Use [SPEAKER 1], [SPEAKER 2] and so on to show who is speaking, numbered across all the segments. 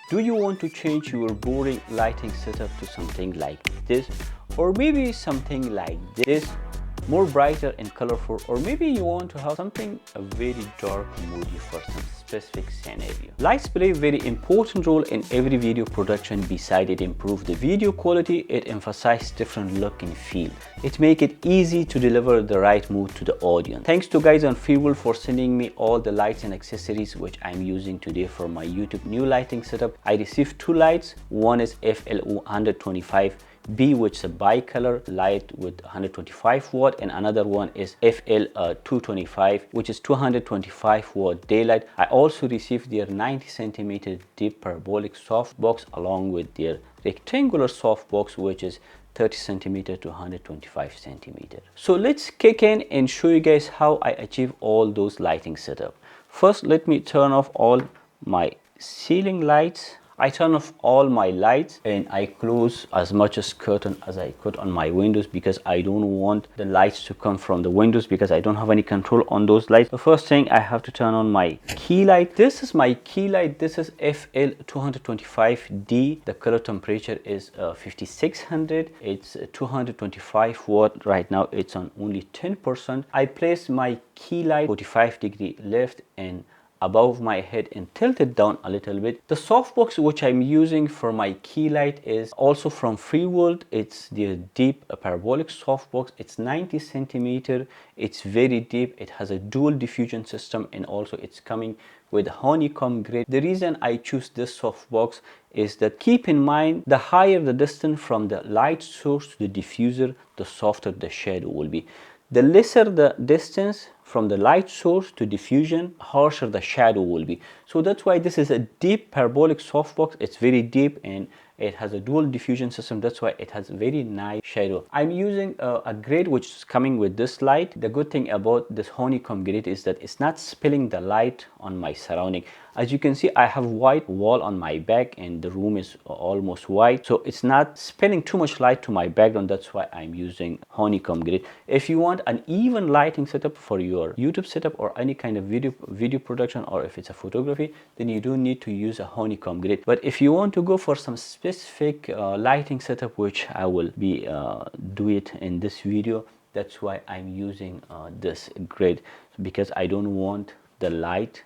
[SPEAKER 1] Do you want to change your boring lighting setup to something like this, or maybe something like this, more brighter and colorful, or maybe you want to have something a very dark moody for some specific scenario? Lights play a very important role in every video production. Besides it improve the video quality, it emphasizes different look and feel. It make it easy to deliver the right mood to the audience. Thanks to guys on FEELWORLD for sending me all the lights and accessories which I'm using today for my YouTube new lighting setup. I received two lights. One is FL125B, which is a bicolor light with 125 watt, and another one is FL225, which is 225 watt daylight. I also received their 90 centimeter deep parabolic softbox along with their rectangular softbox, which is 30 centimeter to 125 centimeter. So let's kick in and show you guys how I achieve all those lighting setup. First, let me turn off all my ceiling lights. I turn off all my lights and I close as much as curtain as I could on my windows, because I don't want the lights to come from the windows because I don't have any control on those lights. The first thing, I have to turn on my key light. This is my key light. This is FL225D. The color temperature is 5600. It's 225 watt. Right now it's on only 10%. I place my key light 45-degree left and above my head and tilt it down a little bit. The softbox which I'm using for my key light is also from FEELWORLD. It's the deep parabolic softbox. It's 90 centimeter. It's very deep. It has a dual diffusion system, and also it's coming with honeycomb grid. The reason I choose this softbox is that, keep in mind, the higher the distance from the light source to the diffuser, the softer the shadow will be. The lesser the distance from the light source to diffusion, harsher the shadow will be. So that's why this is a deep parabolic softbox. It's very deep and it has a dual diffusion system. That's why it has very nice shadow. I'm using a grid which is coming with this light. The good thing about this honeycomb grid is that it's not spilling the light on my surrounding. As you can see, I have white wall on my back and the room is almost white, so it's not spilling too much light to my background. That's why I'm using honeycomb grid. If you want an even lighting setup for your YouTube setup or any kind of video production, or if it's a photography, then you don't need to use a honeycomb grid. But if you want to go for some specific lighting setup, which I will be do it in this video, that's why I'm using this grid, because I don't want the light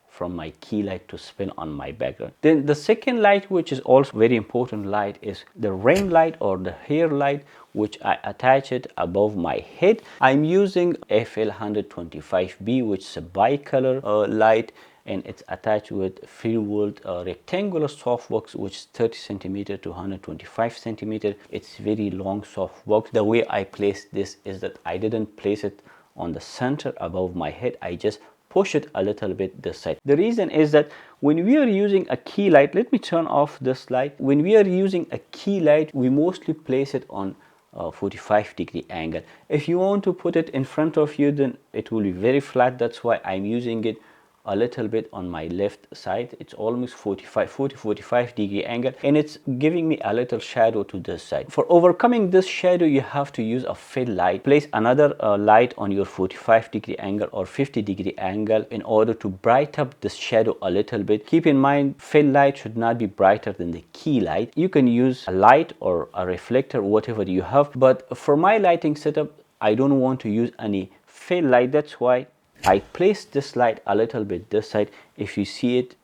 [SPEAKER 1] from my key light to spill on my background. Then the second light, which is also very important light, is the ring light or the hair light, which I attach it above my head. I'm using FL125B, which is a bicolor light, and it's attached with FEELWORLD rectangular softbox, which is 30 centimeter to 125 centimeter. It's very long softbox. The way I placed this is that I didn't place it on the center above my head. I just push it a little bit this side. The reason is that when we are using a key light, let me turn off this light. When we are using a key light, we mostly place it on 45-degree angle. If you want to put it in front of you, then it will be very flat. That's why I'm using it a little bit on my left side. It's almost 45-degree angle, and it's giving me a little shadow to this side. For overcoming this shadow, you have to use a fill light. Place another light on your 45-degree angle or 50-degree angle in order to brighten up this shadow a little bit. Keep in mind, fill light should not be brighter than the key light. You can use a light or a reflector, whatever you have, but for my lighting setup, I don't want to use any fill light. That's why I placed this light a little bit this side. If you see it,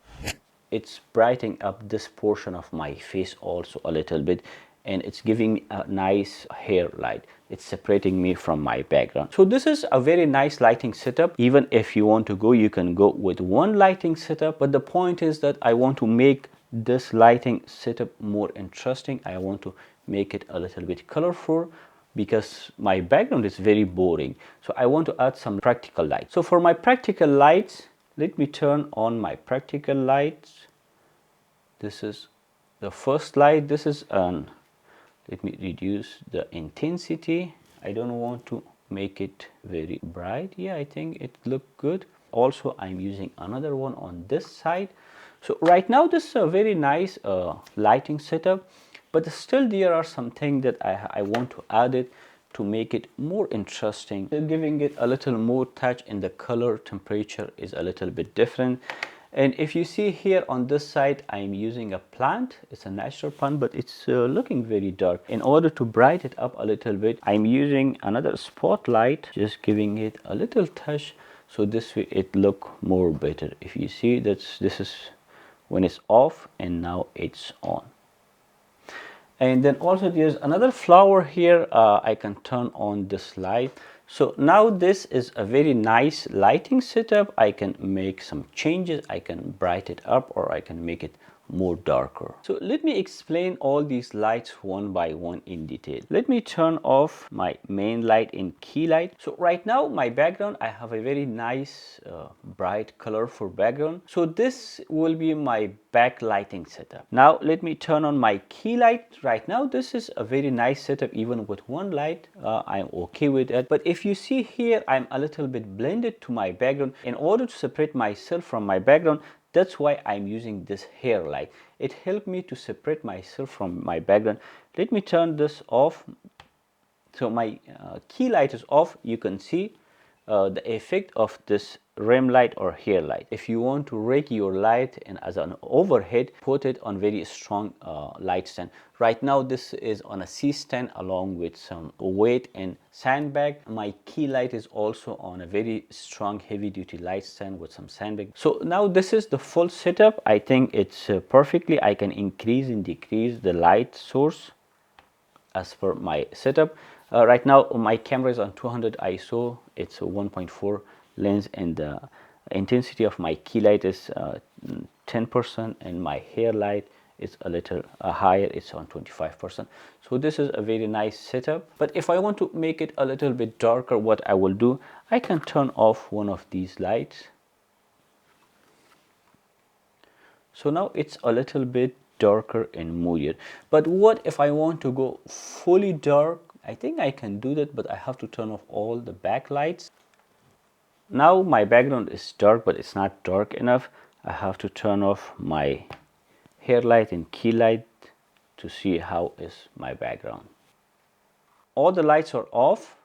[SPEAKER 1] it's brightening up this portion of my face also a little bit, and it's giving me a nice hair light. It's separating me from my background. So this is a very nice lighting setup. Even if you want to go, you can go with one lighting setup, but the point is that I want to make this lighting setup more interesting. I want to make it a little bit colorful, because my background is very boring. So I want to add some practical light. So for my practical lights, let me turn on my practical lights. This is the first light. This is an, let me reduce the intensity. I don't want to make it very bright. Yeah, I think it looked good. Also, I'm using another one on this side. So right now, this is a very nice lighting setup. But still there are some things that I want to add it to make it more interesting. Giving it a little more touch, and the color temperature is a little bit different. And if you see here on this side, I'm using a plant. It's a natural plant, but it's looking very dark. In order to brighten it up a little bit, I'm using another spotlight, just giving it a little touch, so this way it look more better. If you see, this is when it's off, and now it's on. And then also there's another flower here. I can turn on this light. So now this is a very nice lighting setup. I can make some changes. I can brighten it up, or I can make it more darker. So let me explain all these lights one by one in detail. Let me turn off my main light in key light. So right now my background, I have a very nice bright colorful background. So this will be my backlighting setup. Now let me turn on my key light. Right now this is a very nice setup. Even with one light, I'm okay with it. But if you see here, I'm a little bit blended to my background. In order to separate myself from my background, that's why I'm using this hair light. It helped me to separate myself from my background. Let me turn this off. So my key light is off. You can see the effect of this rim light or hair light. If you want to rig your light and as an overhead, put it on very strong light stand. Right now this is on a C stand along with some weight and sandbag. My key light is also on a very strong heavy duty light stand with some sandbag. So now this is the full setup. I think it's perfectly. I can increase and decrease the light source as per my setup. Right now my camera is on 200 ISO. It's a 1.4 lens, and the intensity of my key light is 10%, and my hair light is a little higher. It's on 25%. So this is a very nice setup. But if I want to make it a little bit darker, what I will do, I can turn off one of these lights. So now it's a little bit darker and moodier. But what if I want to go fully dark? I think I can do that, but I have to turn off all the backlights. Now my background is dark, but it's not dark enough. I have to turn off my hair light and key light to see how is my background. All the lights are off.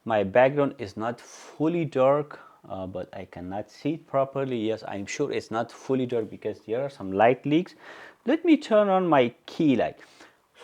[SPEAKER 1] My background is not fully dark, but I cannot see it properly. Yes, I'm sure it's not fully dark because there are some light leaks. Let me turn on my key light.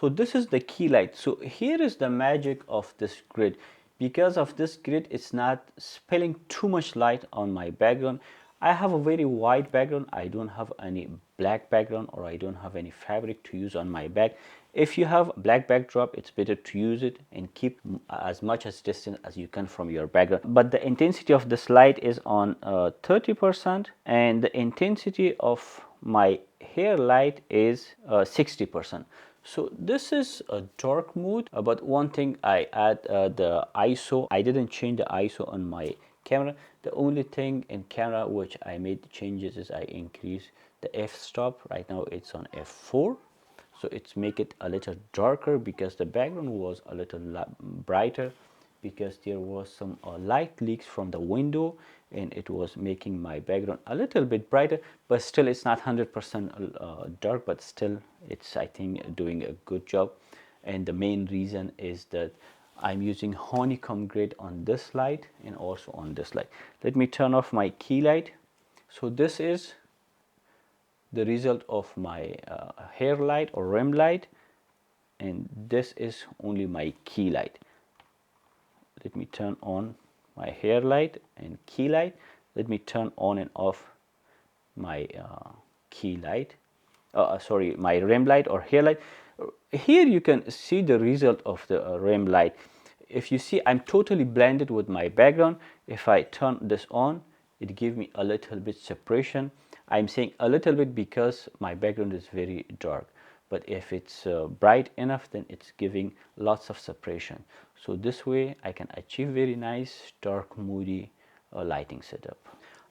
[SPEAKER 1] So this is the key light. So here is the magic of this grid. Because of this grid, it's not spilling too much light on my background. I have a very white background. I don't have any black background, or I don't have any fabric to use on my back. If you have a black backdrop, it's better to use it and keep as much as distance as you can from your background. But the intensity of this light is on 30%, and the intensity of my hair light is 60%. So this is a dark mode, but one thing I add the ISO. I didn't change the ISO on my camera. The only thing in camera which I made changes is I increase the f-stop. Right now it's on f4, so it's make it a little darker because the background was a little brighter, because there was some light leaks from the window, and it was making my background a little bit brighter. But still it's not 100% dark, but still it's, I think, doing a good job. And the main reason is that I'm using honeycomb grid on this light and also on this light. Let me turn off my key light. So this is the result of my hair light or rim light, and this is only my key light. Let me turn on my hair light and key light. Let me turn on and off my key light, sorry, my rim light or hair light. Here you can see the result of the rim light. If you see, I'm totally blended with my background. If I turn this on, it gives me a little bit separation. I'm saying a little bit because my background is very dark, but if it's bright enough, then it's giving lots of separation. So this way I can achieve very nice dark moody lighting setup.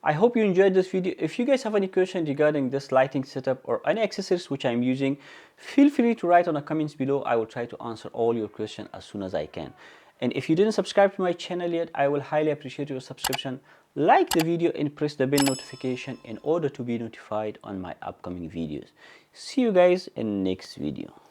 [SPEAKER 1] I hope you enjoyed this video. If you guys have any questions regarding this lighting setup or any accessories which I'm using, feel free to write on the comments below. I will try to answer all your questions as soon as I can. And if you didn't subscribe to my channel yet, I will highly appreciate your subscription. Like the video and press the bell notification in order to be notified on my upcoming videos. See you guys in next video.